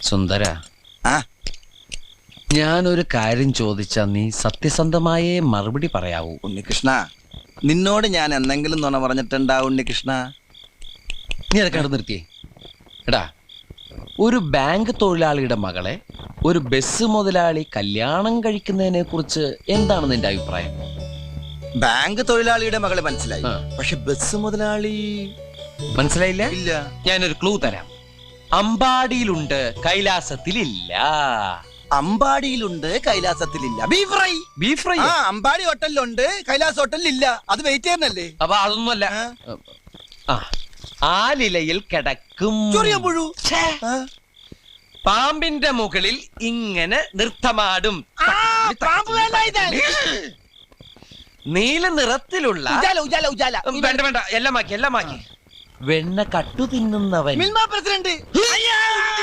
സുന്ദര, ഞാനൊരു കാര്യം ചോദിച്ചാ നീ സത്യസന്ധമായേ മറുപടി പറയാവൂ. ഉണ്ണികൃഷ്ണ, നിന്നോട് ഞാൻ എന്തെങ്കിലും നുണ പറഞ്ഞിട്ടുണ്ടാ ഉണ്ണികൃഷ്ണ? നീ അതൊക്കെ അവിടെ നിർത്തിയേ. എടാ, ഒരു ബാങ്ക് തൊഴിലാളിയുടെ മകളെ ഒരു ബസ് മുതലാളി കല്യാണം കഴിക്കുന്നതിനെ കുറിച്ച് എന്താണ് നിന്റെ അഭിപ്രായം? ബാങ്ക് തൊഴിലാളിയുടെ മകളെ മനസ്സിലായി, ആ. പക്ഷെ ബസ് മുതലാളി മനസ്സിലായില്ല? ഇല്ല. ഞാനൊരു ക്ലൂ തരാം. അമ്പാടിയിലുണ്ട്, കൈലാസത്തിലില്ല. അമ്പാടിയിലുണ്ട്, കൈലാസത്തിലില്ല. Beef fry. Beef fry. ആ, അമ്പാടി ഹോട്ടലിലുണ്ട്, കൈലാസ് ഹോട്ടലിലില്ല. അത് വെയിറ്റ് ചെയ്യുന്നല്ലേ? അപ്പൊ അതൊന്നുമല്ല. ആ, ആലിലയിൽ കിടക്കും ചൊറിയാൻ പുഴു. പാമ്പിന്റെ മുകളിൽ ഇങ്ങനെ നൃത്തമാടും. നീല നിറത്തിലുള്ള ഉജാല, ഉജാല, ഉജാല. വേണ്ട വേണ്ട, എല്ലാം മാക്കി. വെണ്ണ കട്ടു തിന്നുന്നവൻ. മിൽമ പ്രസിഡന്റ്.